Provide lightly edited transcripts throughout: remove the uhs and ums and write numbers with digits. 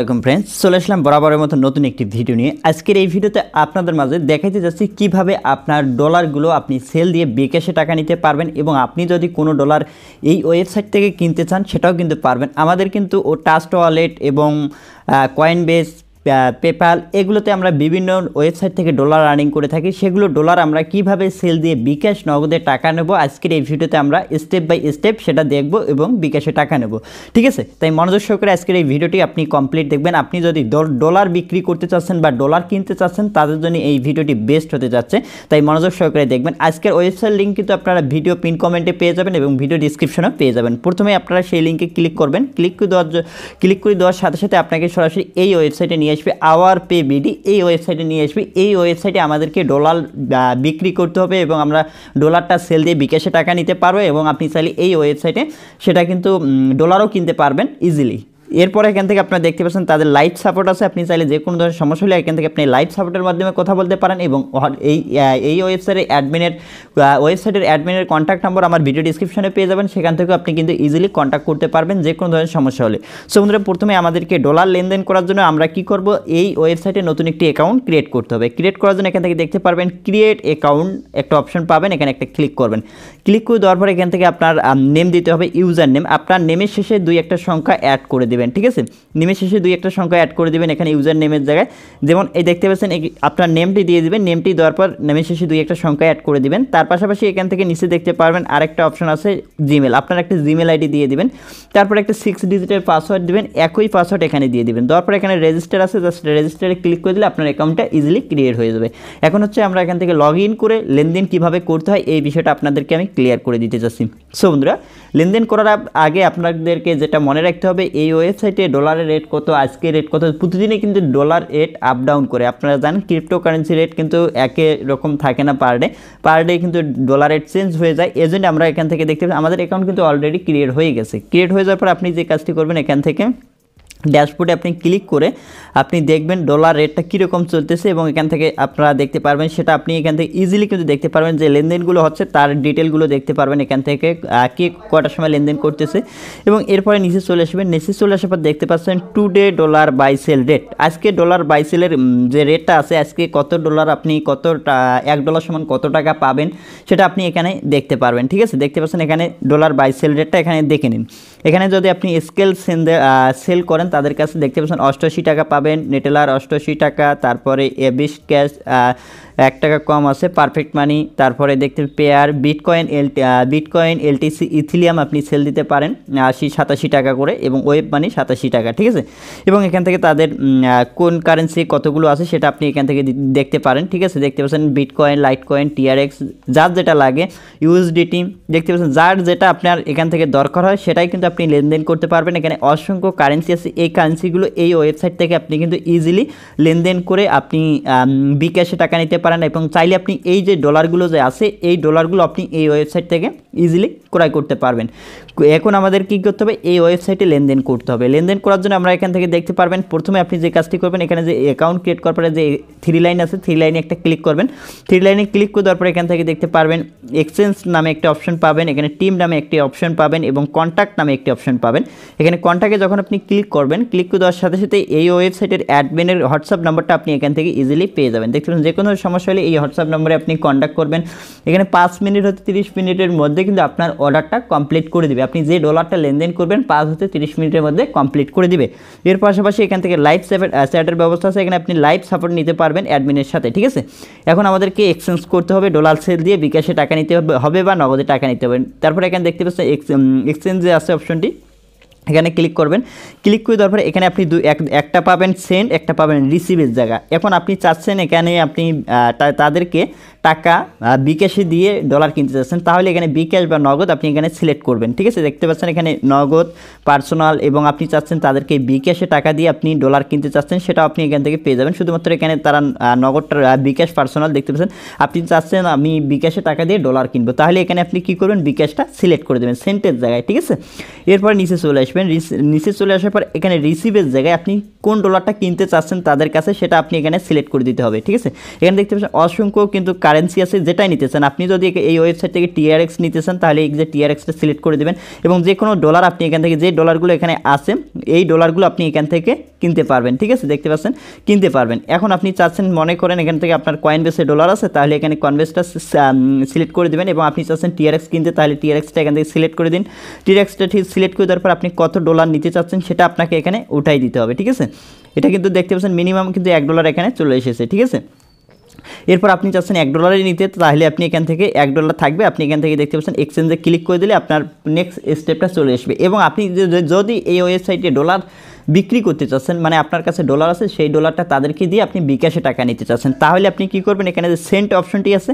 Friends चले आसलाम बराबर मत नतून एक भिडियो निये आजकेर এই ভিডিওতে আপনাদের মাঝে দেখাইতে যাচ্ছি কিভাবে আপনার ডলারগুলো আপনি সেল দিয়ে বিকাশে টাকা নিতে পারবেন এবং আপনি যদি কোনো ডলার এই ওয়েবসাইট থেকে কিনতে চান সেটাও কিন্তু পারবেন। আমাদের কিন্তু ও ট্রাস্ট ওয়ালেট এবং কয়েনবেস পেপ্যাল এগুলোতে আমরা বিভিন্ন ওয়েবসাইট থেকে ডলার আর্নিং করে থাকি, সেগুলো ডলার আমরা কিভাবে সেল দিয়ে বিকাশ নগদে টাকা নেব আজকের এই ভিডিওতে আমরা স্টেপ বাই স্টেপ সেটা দেখব এবং বিকাশে টাকা নেব। ঠিক আছে, তাই মনোযোগ সহকারে আজকের এই ভিডিওটি আপনি কমপ্লিট দেখবেন। আপনি যদি ডলার বিক্রি করতে চাচ্ছেন বা ডলার কিনতে চাচ্ছেন তাদের জন্য এই ভিডিওটি বেস্ট হতে যাচ্ছে, তাই মনোযোগ সহকারে দেখবেন। আজকের ওয়েবসাইট লিঙ্ক কিন্তু আপনারা ভিডিও পিন কমেন্টে পেয়ে যাবেন এবং ভিডিও ডিসক্রিপশনেও পেয়ে যাবেন। প্রথমে আপনারা সেই লিঙ্কে ক্লিক করবেন, ক্লিক করে দেওয়ার সাথে সাথে আপনাকে সরাসরি এই ওয়েবসাইটে নিয়ে আসবে ourpaybd এই ওয়েবসাইটে নিয়ে আসবে। এই ওয়েবসাইটে আমাদেরকে ডলার বিক্রি করতে হবে এবং আমরা ডলারটা সেল দিয়ে বিকাশে টাকা নিতে পারবো এবং আপনি চাইলে এই ওয়েবসাইটে সেটা কিন্তু ডলারও কিনতে পারবেন ইজিলি। এরপর এখান থেকে আপনারা দেখতে পাচ্ছেন তাদের লাইভ সাপোর্ট আছে, আপনি চাইলে যে কোনো ধরনের সমস্যা হলে এখান থেকে আপনি লাইভ সাপোর্টের মাধ্যমে কথা বলতে পারেন এবং এই ওয়েবসাইটের অ্যাডমিনের কন্ট্যাক্ট নাম্বার আমার ভিডিও ডিসক্রিপশনে পেয়ে যাবেন, সেখান থেকে আপনি কিন্তু ইজিলি কন্ট্যাক্ট করতে পারবেন যে কোনো ধরনের সমস্যা হলে। সো বন্ধুরা, প্রথমে আমাদেরকে ডলার লেনদেন করার জন্য আমরা কি করব, এই ওয়েবসাইটে নতুন একটি অ্যাকাউন্ট ক্রিয়েট করতে হবে। ক্রিয়েট করার জন্য এখান থেকে দেখতে পারবেন ক্রিয়েট অ্যাকাউন্ট একটা অপশন পাবেন, এখানে একটা ক্লিক করবেন। ক্লিক করে দেওয়ার পর এখান থেকে আপনার নেম দিতে হবে, ইউজার নেম। আপনার নেমের শেষে 2 একটা সংখ্যা অ্যাড করে দেবেন। ঠিক আছে, নেমের শেষে 2 একটা সংখ্যা অ্যাড করে দেবেন এখানে ইউজার নেমের জায়গায়। যেমন এই দেখতে পাচ্ছেন আপনার নেমটি দিয়ে দিবেন, নেমটি দেওয়ার পর নেমের শেষে 2 একটা সংখ্যা অ্যাড করে দিবেন। তার পাশাপাশি এখান থেকে নিচে দেখতে পারবেন আরেকটা অপশন আছে জিমেল, আপনার একটা জিমেল আইডি দিয়ে দিবেন। তারপর একটা 6 ডিজিটের পাসওয়ার্ড দিবেন, একই পাসওয়ার্ড এখানে দিয়ে দিবেন। দেওয়ার পর এখানে রেজিস্টার আছে, জাস্ট রেজিস্টারে ক্লিক করে দিলে আপনার অ্যাকাউন্টটা ইজিলি ক্রিয়েট হয়ে যাবে। এখন হচ্ছে আমরা এখান থেকে লগ ইন করে লেনদেন কিভাবে করতে হয় এই বিষয়টা আপনাদেরকে আমি ক্লিয়ার করে দিতে চাচ্ছি। সো বন্ধুরা, লেনদেন করার আগে আপনাদেরকে যেটা মনে রাখতে হবে, এই ওয়েবসাইটে ডলারের রেট কত, আজকে রেট কত, প্রতিদিনই কিন্তু ডলার রেট আপ ডাউন করে। আপনারা জানেন ক্রিপ্টোকারেন্সি রেট কিন্তু একই রকম থাকে না পার ডে কিন্তু ডলার রেট চেঞ্জ হয়ে যায়। এই জন্য আমরা এখান থেকে দেখতে পাচ্ছি আমাদের অ্যাকাউন্ট কিন্তু অলরেডি ক্রিয়েট হয়ে গেছে। ক্রিয়েট হয়ে যাওয়ার পর আপনি যে কাজটি করবেন, এখান থেকে ড্যাশবোর্ডে আপনি ক্লিক করে আপনি দেখবেন ডলার রেটটা কীরকম চলতেছে এবং এখান থেকে আপনারা দেখতে পারবেন সেটা আপনি এখান থেকে ইজিলি কিন্তু দেখতে পারবেন যে লেনদেনগুলো হচ্ছে তার ডিটেলগুলো দেখতে পারবেন এখান থেকে কে কটার সময় লেনদেন করতেছে। এবং এরপরে নিচে চলে আসবেন, নিচে চলে আসার পর দেখতে পাচ্ছেন today dollar buy sell rate. আজকে ডলার বাই সেলের যে রেটটা আছে, আজকে কত ডলার আপনি $1 সমান কত টাকা পাবেন সেটা আপনি এখানে দেখতে পারবেন। ঠিক আছে, দেখতে পাচ্ছেন এখানে ডলার বাই সেল রেটটা এখানে দেখে নিন। এখানে যদি আপনি স্কেল সেল করেন তাদের কাছে দেখতে পাচ্ছেন 88 টাকা পাবেন, নেটেলার 88 টাকা, তারপরে বিকাশ 1 টাকা কম আছে, পারফেক্ট মানি, তারপরে দেখতে পেয়ার বিটকয়েন এলটিসি ইথিলিয়াম আপনি সেল দিতে পারেন 87 টাকা করে এবং ওয়েব মানি 87 টাকা। ঠিক আছে, এবং এখান থেকে তাদের কোন কারেন্সি কতগুলো আছে সেটা আপনি এখান থেকে দেখতে পারেন। ঠিক আছে, দেখতে পাচ্ছেন বিটকয়েন, লাইটকয়েন, TRX, যার যেটা লাগে, USDT দেখতে পাচ্ছেন, যার যেটা আপনার এখান থেকে দরকার হয় সেটাই কিন্তু আপনি লেনদেন করতে পারবেন। এখানে অসংখ্য কারেন্সি আছে, এই কারেন্সিগুলো এই ওয়েবসাইট থেকে আপনি কিন্তু ইজিলি লেনদেন করে আপনি বিকাশে টাকা নিতে পারেন এবং চাইলে আপনি এই যে ডলারগুলো যে আছে এই ডলারগুলো আপনি এই ওয়েবসাইট থেকে ইজিলি ক্রয় করতে পারবেন। এখন আমাদের কী করতে হবে, এই ওয়েবসাইটে লেনদেন করতে হবে। লেনদেন করার জন্য আমরা এখান থেকে দেখতে পারবেন প্রথমে আপনি যে কাজটি করবেন, এখানে যে অ্যাকাউন্ট ক্রিয়েট করার পরে যে 3 লাইন আছে, 3 লাইনে একটা ক্লিক করবেন। 3 লাইনে ক্লিক করে দেওয়ার পরে এখান থেকে দেখতে পারবেন এক্সচেঞ্জ নামে একটা অপশন পাবেন, এখানে টিম নামে একটি অপশন পাবেন এবং কন্ট্যাক্ট নামে একটি অপশন পাবেন। এখানে কন্ট্যাক্টে যখন আপনি ক্লিক করবেন, ক্লিক করে দেওয়ার সাথে সাথে এই ওয়েবসাইটের অ্যাডমিনের হোয়াটসঅ্যাপ নাম্বারটা আপনি এখান থেকে ইজিলি পেয়ে যাবেন। দেখতে পাচ্ছেন যে কোনো সমস্যা হলে এই হোয়াটসঅ্যাপ নম্বরে আপনি কন্ট্যাক্ট করবেন। এখানে 5 মিনিট হতে 30 মিনিটের মধ্যে কিন্তু আপনার অর্ডারটা কমপ্লিট করে দিবে। আপনি যে ডলারটা লেনদেন করবেন 5 হতে 30 মিনিটের মধ্যে কমপ্লিট করে দিবে। এর পাশাপাশি এখান থেকে লাইভ চ্যাটের ব্যবস্থা আছে, এখানে আপনি লাইভ সাপোর্ট নিতে পারবেন অ্যাডমিনের সাথে। ঠিক আছে, এখন আমাদেরকে এক্সচেঞ্জ করতে হবে, ডলার সেল দিয়ে বিকাশে টাকা নিতে হবে বা নগদে টাকা নিতে হবে। তারপরে এখানে দেখতে পাচ্ছেন এক্সচেঞ্জ যে আছে অপশনটি, এখানে ক্লিক করবেন। ক্লিক করে দেওয়ার পরে এখানে আপনি একটা পাবেন সেন্ড, একটা পাবেন রিসিভের জায়গা। এখন আপনি চাচ্ছেন এখানে আপনি তাদেরকে টাকা বিকাশে দিয়ে ডলার কিনতে চাচ্ছেন, তাহলে এখানে বিকাশ বা নগদ আপনি এখানে সিলেক্ট করবেন। ঠিক আছে, দেখতে পাচ্ছেন এখানে নগদ, পার্সোনাল এবং আপনি চাচ্ছেন তাদেরকে বিকাশে টাকা দিয়ে আপনি ডলার কিনতে চাচ্ছেন, সেটা আপনি এখান থেকে পেয়ে যাবেন। শুধুমাত্র এখানে তারা নগদটা বিকাশ, পার্সোনাল দেখতে পাচ্ছেন। আপনি চাচ্ছেন আমি বিকাশে টাকা দিয়ে ডলার কিনবো, তাহলে এখানে আপনি কী করবেন, বিকাশটা সিলেক্ট করে দেবেন সেন্টের জায়গায়। ঠিক আছে, এরপর নিচে চলে আসবেন। নিচে চলে আসার পর এখানে রিসিভের জায়গায় আপনি কোন ডলারটা কিনতে চাচ্ছেন তাদের কাছে সেটা আপনি এখানে সিলেক্ট করে দিতে হবে, ঠিক আছে। এখানে দেখতে পাচ্ছেন অসংখ্য কিন্তু কারেন্সি আছে, যেটাই নিতে চান আপনি। যদি এই ওয়েবসাইট থেকে TRX নিতে চান তাহলে এই যে TRXটা সিলেক্ট করে দেবেন এবং যে কোনো ডলার আপনি এখান থেকে, যে ডলারগুলো এখানে আছে এই ডলারগুলো আপনি এখান থেকে কিনতে পারবেন, ঠিক আছে, দেখতে পাচ্ছেন কিনতে পারবেন। এখন আপনি চাচ্ছেন, মনে করেন এখান থেকে আপনার কয়েনবেসে ডলার আছে, তাহলে এখানে কয়েনবেসটা সিলেক্ট করে দেবেন এবং আপনি চাচ্ছেন TRX কিনতে, তাহলে TRXটা এখান থেকে সিলেক্ট করে দিন। TRXটা ঠিক সিলেক্ট করে দেওয়ার পর আপনি কত ডলার নিতে চাচ্ছেন সেটা আপনাকে এখানে উঠাই দিতে হবে, ঠিক আছে। এটা কিন্তু দেখতে পাচ্ছেন মিনিমাম কিন্তু $1 এখানে চলে এসেছে, ঠিক আছে। এরপর আপনি চাচ্ছেন $1 নিতে, তাহলে আপনি এখান থেকে $1 থাকবে, আপনি এখান থেকে দেখতে পাচ্ছেন এক্সচেঞ্জে ক্লিক করে দিলে আপনার নেক্সট স্টেপটা চলে আসবে। এবং আপনি যদি এই ওয়েবসাইটে ডলার বিক্রি করতে চাচ্ছেন, মানে আপনার কাছে ডলার আছে, সেই ডলারটা তাদেরকে দিয়ে আপনি বিকাশে টাকা নিতে চাচ্ছেন, তাহলে আপনি কি করবেন, এখানে যে সেন্ট অপশনটি আছে,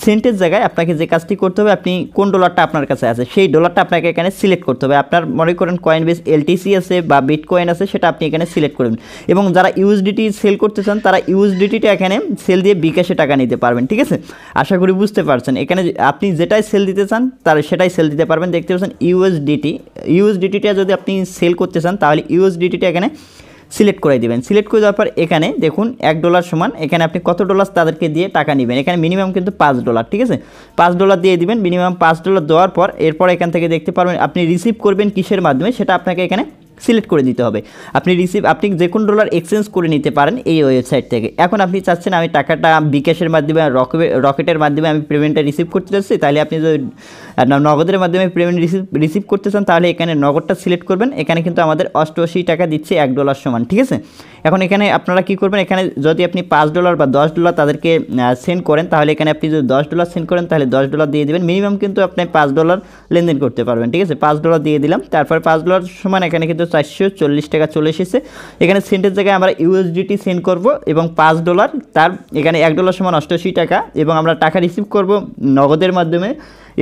সেন্টের জায়গায় আপনাকে যে কাজটি করতে হবে, আপনি কোন ডলারটা আপনার কাছে আছে সেই ডলারটা আপনাকে এখানে সিলেক্ট করতে হবে। আপনার মনে করেন কয়েনবেস LTC আছে বা বিটকয়েন আছে, সেটা আপনি এখানে সিলেক্ট করবেন। এবং যারা USDT সেল করতে চান তারা USDTটা এখানে সেল দিয়ে বিকাশে টাকা নিতে পারবেন, ঠিক আছে। আশা করি বুঝতে পারছেন। এখানে আপনি যেটাই সেল দিতে চান তার সেটাই সেল দিতে পারবেন। দেখতে পাচ্ছেন USDTটা যদি আপনি সেল করতে চান তাহলে USDTটা এখানে সিলেক্ট করে দিবেন। সিলেক্ট করে দেওয়ার পর এখানে দেখুন $1 সমান, এখানে আপনি কত ডলার তাদেরকে দিয়ে টাকা নেবেন, এখানে মিনিমাম কিন্তু $5, ঠিক আছে। $5 দিয়ে দিবেন, মিনিমাম $5 দেওয়ার পর এরপর এখান থেকে দেখতে পারবেন আপনি রিসিভ করবেন কিসের মাধ্যমে সেটা আপনাকে এখানে সিলেক্ট করে দিতে হবে। আপনি যে কোনো ডলার এক্সচেঞ্জ করে নিতে পারেন এই ওয়েবসাইট থেকে। এখন আপনি চাচ্ছেন আমি টাকাটা বিকাশের মাধ্যমে, রকেটের মাধ্যমে আমি পেমেন্টটা রিসিভ করতে চাচ্ছি, তাহলে আপনি যদি নগদের মাধ্যমে পেমেন্ট রিসিভ করতে চান তাহলে এখানে নগদটা সিলেক্ট করবেন। এখানে কিন্তু আমাদের 88 টাকা দিচ্ছে $1 সমান, ঠিক আছে। এখন এখানে আপনারা কি করবেন, এখানে যদি আপনি $5 বা $10 তাদেরকে সেন্ড করেন, তাহলে এখানে আপনি যদি $10 সেন্ড করেন তাহলে $10 দিয়ে দেবেন। মিনিমাম কিন্তু আপনি $5 লেনদেন করতে পারবেন, ঠিক আছে। $5 দিয়ে দিলাম, তারপর $5 সমান এখানে কিন্তু 440 টাকা চলে এসেছে। এখানে সেন্টের জায়গায় আমরা USDT সেন্ড করব এবং $5, তার এখানে $1 সমান 88 টাকা, এবং আমরা টাকা রিসিভ করব নগদের মাধ্যমে।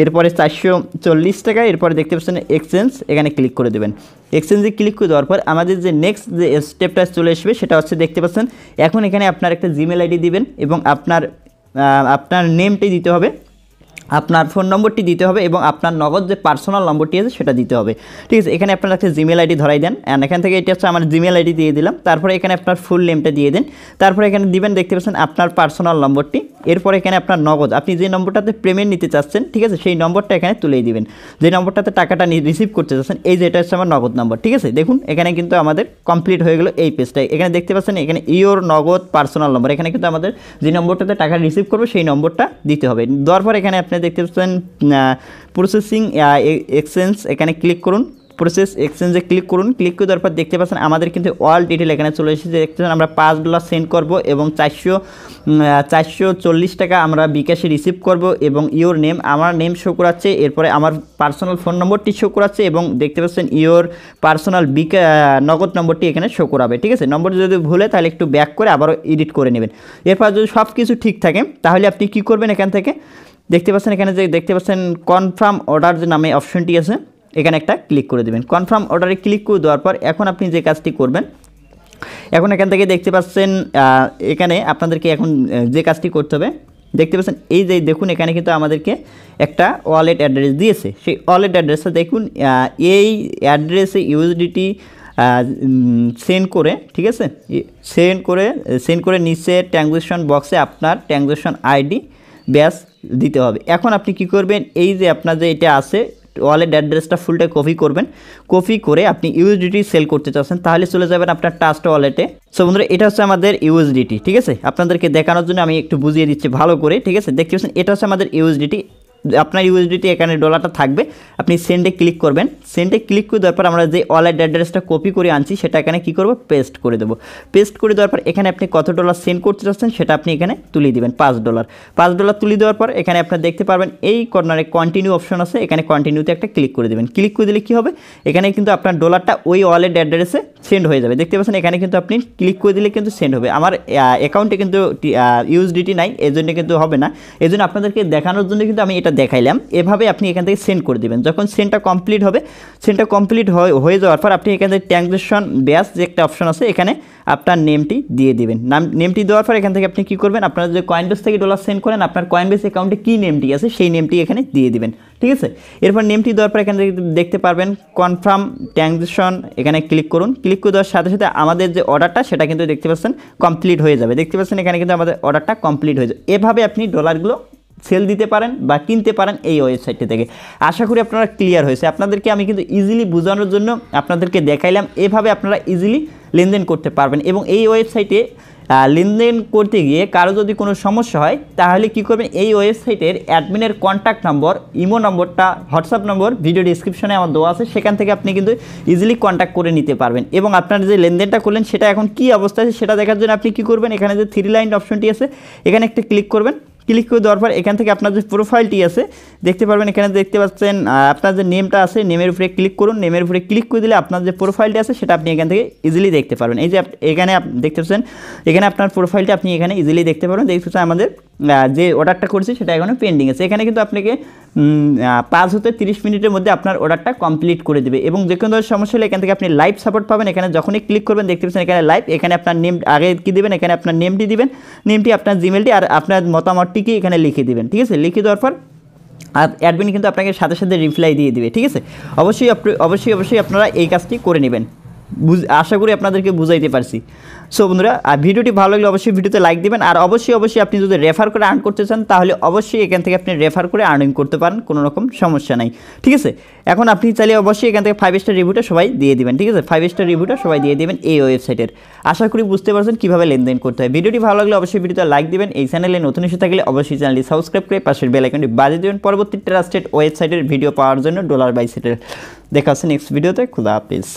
এরপরে 440 টাকা, এরপরে দেখতে পাচ্ছেন এক্সচেঞ্জ, এখানে ক্লিক করে দেবেন। এক্সচেঞ্জে ক্লিক করে দেওয়ার পর আমাদের যে নেক্সট যে স্টেপটা চলে আসবে সেটা হচ্ছে, দেখতে পাচ্ছেন এখন এখানে আপনার একটা জিমেল আইডি দিবেন এবং আপনার নেমটি দিতে হবে, আপনার ফোন নম্বরটি দিতে হবে এবং আপনার নগদ যে পার্সোনাল নম্বরটি আছে সেটা দিতে হবে, ঠিক আছে। এখানে আপনার একটা জিমেল আইডি ধরাই দেন, অ্যান্ড এখান থেকে এটা হচ্ছে আমার জিমেল আইডি দিয়ে দিলাম। তারপরে এখানে আপনার ফুল নেমটা দিয়ে দেন, তারপরে এখানে দিবেন দেখতে পাচ্ছেন আপনার পার্সোনাল নম্বরটি। এরপর এখানে আপনার নগদ, আপনি যে নম্বরটাতে পেমেন্ট নিতে চাচ্ছেন, ঠিক আছে, সেই নম্বরটা এখানে তুলেই দিবেন। যে নম্বরটাতে টাকাটা রিসিভ করতে চাচ্ছেন, এই যে এটা হচ্ছে আমার নগদ নম্বর, ঠিক আছে। দেখুন এখানে কিন্তু আমাদের কমপ্লিট হয়ে গেল এই পেজটা। এখানে দেখতে পাচ্ছেন এখানে ইওর নগদ পার্সোনাল নম্বর, এখানে কিন্তু আমাদের যে নম্বরটাতে টাকা রিসিভ করবে সেই নম্বরটা দিতে হবে। দেওয়ার পর এখানে আপনি দেখতে পাচ্ছেন প্রসেসিং এক্সচেঞ্জ, এখানে ক্লিক করুন, প্রসেস এক্সচেঞ্জে ক্লিক করুন। ক্লিক করে দেওয়ার পর দেখতে পাচ্ছেন আমাদের কিন্তু অল ডিটেল এখানে চলে এসেছে। দেখতে পাচ্ছেন আমরা $5 সেন্ড করব এবং 440 টাকা আমরা বিকাশে রিসিভ করব এবং ইওর নেম, আমার নেম শো করাচ্ছে, এরপরে আমার পার্সোনাল ফোন নম্বরটি শো করাচ্ছে এবং দেখতে পাচ্ছেন ইওর পার্সোনাল নগদ নম্বরটি এখানে শো করাবে, ঠিক আছে। নম্বর যদি ভুলে তাহলে একটু ব্যাক করে আবারও এডিট করে নেবেন। এরপর যদি সব কিছু ঠিক থাকে তাহলে আপনি কি করবেন, এখান থেকে দেখতে পাচ্ছেন এখানে যে দেখতে পাচ্ছেন কনফার্ম অর্ডার যে নামে অপশনটি আছে, এখানে একটা ক্লিক করে দেবেন। কনফার্ম অর্ডারে ক্লিক করে দেওয়ার পর এখন আপনি যে কাজটি করবেন, এখন এখান থেকে দেখতে পাচ্ছেন এখানে আপনাদেরকে এখন যে কাজটি করতে হবে, দেখতে পাচ্ছেন এই যে দেখুন এখানে কিন্তু আমাদেরকে একটা ওয়ালেট অ্যাড্রেস দিয়েছে। সেই ওয়ালেট অ্যাড্রেসটা দেখুন, এই অ্যাড্রেসে USDT সেন্ড করে, ঠিক আছে, সেন্ড করে নিচে ট্রানজ্যাকশন বক্সে আপনার ট্রানজ্যাকশন আইডি ব্যাস দিতে হবে। এখন আপনি কি করবেন, এই যে আপনার যে এটা আছে ওয়ালেট অ্যাড্রেসটা ফুলটা কপি করবেন, কপি করে আপনি USDT সেল করতে চাচ্ছেন তাহলে চলে যাবেন আপনার ট্রাস্ট ওয়ালেটে। সো বন্ধুরা এটা হচ্ছে আমাদের USDT, ঠিক আছে। আপনাদেরকে দেখানোর জন্য আমি একটু বুঝিয়ে দিচ্ছি ভালো করে, ঠিক আছে। দেখতে পাচ্ছেন এটা হচ্ছে আমাদের USDT। আপনার USDT এখানে ডলারটা থাকবে, আপনি সেন্ডে ক্লিক করবেন। সেন্ডে ক্লিক করে দেওয়ার পর আমরা যে ওয়ালেট অ্যাড্রেসটা কপি করে আনছি সেটা এখানে কী করবো, পেস্ট করে দেবো। পেস্ট করে দেওয়ার পর এখানে আপনি কত ডলার সেন্ড করতে চাচ্ছেন সেটা আপনি এখানে তুলে দেবেন, $5 তুলে দেওয়ার পর এখানে আপনার দেখতে পারবেন এই কর্নারে কন্টিনিউ অপশন আছে, এখানে কন্টিনিউতে একটা ক্লিক করে দেবেন। ক্লিক করে দিলে কী হবে, এখানে কিন্তু আপনার ডলারটা ওই ওয়ালেট অ্যাড্রেসে সেন্ড হয়ে যাবে। দেখতে পাচ্ছেন এখানে কিন্তু আপনি ক্লিক করে দিলে কিন্তু সেন্ড হবে। আমার অ্যাকাউন্টে কিন্তু USDT নাই, এই জন্য কিন্তু হবে না। এই জন্য আপনাদেরকে দেখানোর জন্য কিন্তু আমি এটা দেখাইলাম এভাবে আপনি এখান থেকে সেন্ড করে দেবেন। যখন সেন্ডটা কমপ্লিট হবে, সেন্ডটা কমপ্লিট হয়ে যাওয়ার পর আপনি এখান থেকে ট্রানজ্যাকশন ব্যাস যে একটা অপশন আছে এখানে আপনার নেমটি দিয়ে দিবেন। নেমটি দেওয়ার পর এখান থেকে আপনি কী করবেন, আপনারা যে কয়েনবেস থেকে ডলার সেন্ড করেন আপনার কয়েনবেস অ্যাকাউন্টে কী নেমটি আছে সেই নেমটি এখানে দিয়ে দিবেন, ঠিক আছে। এরপর নেমটি দেওয়ার পর এখান থেকে দেখতে পারবেন কনফার্ম ট্রানজ্যাকশন, এখানে ক্লিক করুন। ক্লিক করে দেওয়ার সাথে সাথে আমাদের যে অর্ডারটা সেটা কিন্তু দেখতে পাচ্ছেন কমপ্লিট হয়ে যাবে। দেখতে পাচ্ছেন এখানে কিন্তু আমাদের অর্ডারটা কমপ্লিট হয়ে যাবে। এভাবে আপনি ডলারগুলো সেল দিতে পারেন বা কিনতে পারেন এই ওয়েবসাইটটি থেকে। আশা করি আপনারা ক্লিয়ার হয়েছে। আপনাদেরকে আমি কিন্তু ইজিলি বোঝানোর জন্য আপনাদেরকে দেখাইলাম এভাবে আপনারা ইজিলি লেনদেন করতে পারবেন। এবং এই ওয়েবসাইটে লেনদেন করতে গিয়ে কারো যদি কোনো সমস্যা হয় তাহলে কী করবেন, এই ওয়েবসাইটের অ্যাডমিনের কন্ট্যাক্ট নম্বর, ইমো নম্বরটা, হোয়াটসঅ্যাপ নম্বর ভিডিও ডিসক্রিপশনে আমার দেওয়া আছে, সেখান থেকে আপনি কিন্তু ইজিলি কন্ট্যাক্ট করে নিতে পারবেন। এবং আপনার যে লেনদেনটা করলেন সেটা এখন কী অবস্থা আছে সেটা দেখার জন্য আপনি কী করবেন, এখানে যে 3 লাইন অপশনটি আছে এখানে একটা ক্লিক করবেন। ক্লিক করে দেওয়ার পর এখান থেকে আপনার যে প্রোফাইলটি আছে দেখতে পারবেন, এখানে দেখতে পাচ্ছেন আপনার যে নেমটা আছে নেমের উপরে ক্লিক করুন। নেমের উপরে ক্লিক করে দিলে আপনার যে প্রোফাইলটি আছে সেটা আপনি এখান থেকে ইজিলি দেখতে পারবেন। এই যে এখানে দেখতে পাচ্ছেন এখানে আপনার প্রোফাইলটা আপনি এখানে ইজিলি দেখতে পারবেন। দেখতে পাচ্ছেন আমাদের যে অর্ডারটা করছি সেটা এখনও পেন্ডিং আছে। এখানে কিন্তু আপনাকে 5 হতে 30 মিনিটের মধ্যে আপনার অর্ডারটা কমপ্লিট করে দেবে। এবং যে কোনো ধরনের সমস্যা হলে এখান থেকে আপনি লাইভ সাপোর্ট পাবেন। এখানে যখনই ক্লিক করবেন দেখতে পাচ্ছেন এখানে লাইভ, এখানে আপনার নেম আগে কী দেবেন, এখানে আপনার নেমটি দিবেন, নেমটি আপনার জিমেলটি আর আপনার মতামতটিকে এখানে লিখে দিবেন, ঠিক আছে। লিখে দেওয়ার পর আর অ্যাডমিন কিন্তু আপনাকে সাথে সাথে রিপ্লাই দিয়ে দিবে, ঠিক আছে। অবশ্যই আপনারা এই কাজটি করে নেবেন। আশা করি আপনাদেরকে বুঝাইতে পারছি। সো বন্ধুরা, ভিডিওটি ভালো লাগলে অবশ্যই ভিডিওতে লাইক দিবেন। আর অবশ্যই আপনি যদি রেফার করে আর্ন করতে চান তাহলে অবশ্যই এখান থেকে আপনি রেফার করে আর্নিং করতে পারেন, কোনো রকম সমস্যা নাই, ঠিক আছে। এখন আপনি চাইলে অবশ্যই এখান থেকে 5 স্টার রিভিউটা সবাই দিয়ে দিবেন, ঠিক আছে। 5 স্টার রিভিউটা সবাই দিয়ে দিবেন এই ওয়েবসাইটের। আশা করি বুঝতে পারছেন কীভাবে লেনদেন করতে হয়। ভিডিওটি ভালো লাগলে অবশ্যই ভিডিওতে লাইক দিবেন। এই চ্যানেলে নতুন এসে থাকলে অবশ্যই চ্যানেলটি সাবস্ক্রাইব করে পাশের বেল আইকনটি বাজিয়ে দেবেন পরবর্তী ট্রাস্টেড ওয়েবসাইটের ভিডিও পাওয়ার জন্য ডলার বাই সেটের। দেখা হচ্ছে নেক্সট ভিডিওতে। খুদা হাফেজ।